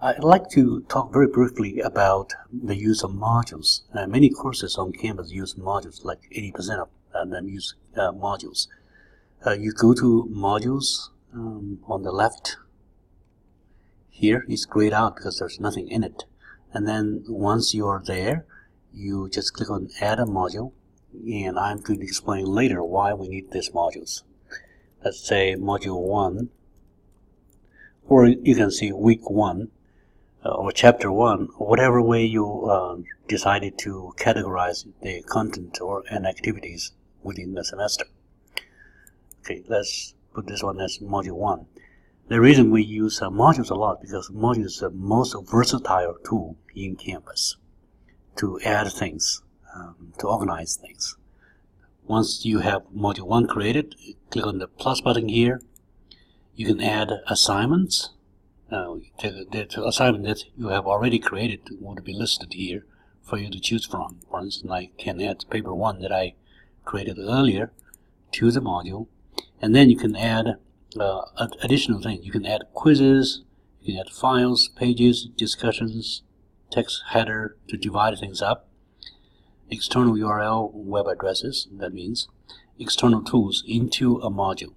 I'd like to talk very briefly about the use of modules. Many courses on campus use modules, like 80% of them use modules. You go to modules on the left. Here it's grayed out because there's nothing in it. And then once you're there, you just click on Add a Module, and I'm going to explain later why we need these modules. Let's say Module 1, or you can see Week 1, or Chapter 1, whatever way you decided to categorize the content or and activities within the semester. Okay, let's put this one as Module 1. The reason we use modules a lot because modules is the most versatile tool in campus to add things, to organize things. Once you have Module 1 created, click on the plus button here. You can add assignments. The assignment that you have already created would be listed here for you to choose from. For instance, I can add paper 1 that I created earlier to the module, and then you can add additional things. You can add quizzes, you can add files, pages, discussions, text header to divide things up, external URL, web addresses, that means external tools into a module.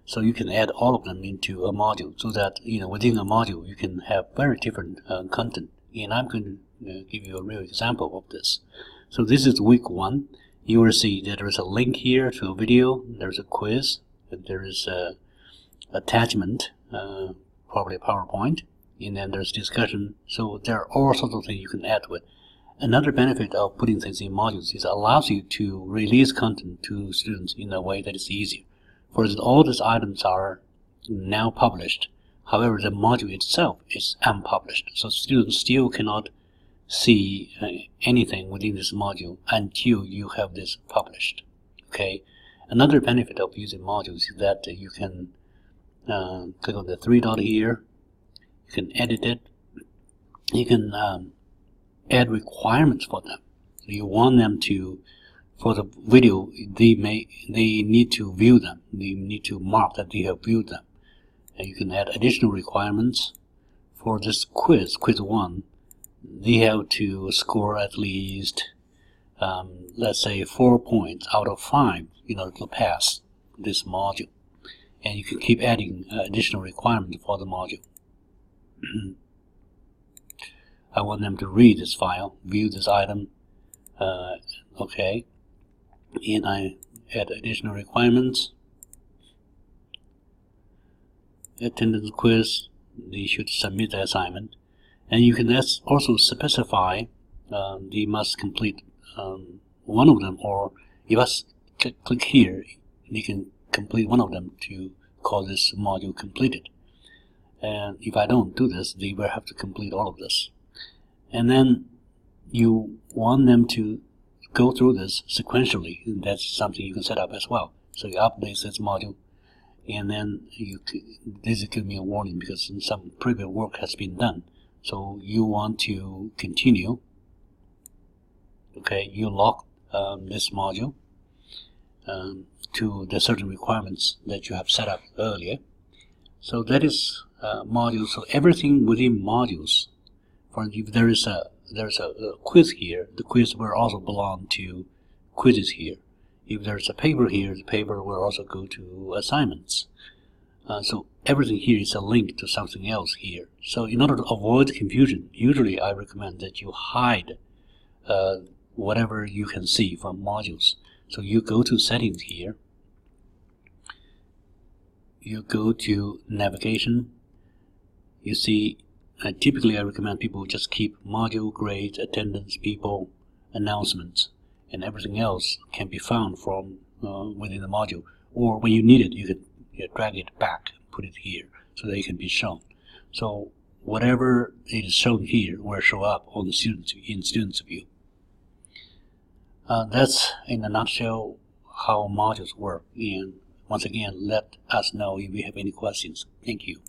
So you can add all of them into a module so that within a module you can have very different content. And I'm going to give you a real example of this. So this is Week 1. You will see that there is a link here to a video, there's a quiz, there is a attachment, probably a PowerPoint, and then there's discussion. So there are all sorts of things you can add to it. Another benefit of putting things in modules is it allows you to release content to students in a way that is easier. For instance, all these items are now published. However, the module itself is unpublished, so students still cannot see anything within this module until you have this published. Okay. Another benefit of using modules is that you can click on the 3 dot here. You can edit it. You can add requirements for them. So you want them to, for the video, they need to view them. They need to mark that they have viewed them. And you can add additional requirements for this quiz 1. They have to score at least, let's say, 4 points out of 5 in order to pass this module. And you can keep adding additional requirements for the module. I want them to read this file, view this item. Okay. And I add additional requirements. Attendance quiz, they should submit the assignment. And you can also specify they must complete one of them, or if I click here, they can complete one of them to call this module completed. And if I don't do this, they will have to complete all of this. And then you want them to go through this sequentially, and that's something you can set up as well. So you update this module, and then this will give me a warning because some previous work has been done. So you want to continue. Okay, you lock this module to the certain requirements that you have set up earlier. So that is modules. So everything within modules. For if there's a quiz here, the quiz will also belong to quizzes here. If there's a paper here, the paper will also go to assignments. So everything here is a link to something else here. So in order to avoid confusion, usually I recommend that you hide whatever you can see from modules. So you go to settings here. You go to navigation. You see, typically I recommend people just keep module, grades, attendance, people, announcements, and everything else can be found from within the module. Or when you need it, you can drag it back, put it here, so that it can be shown. So whatever is shown here will show up on the students view. That's in a nutshell how modules work. And once again, let us know if you have any questions. Thank you.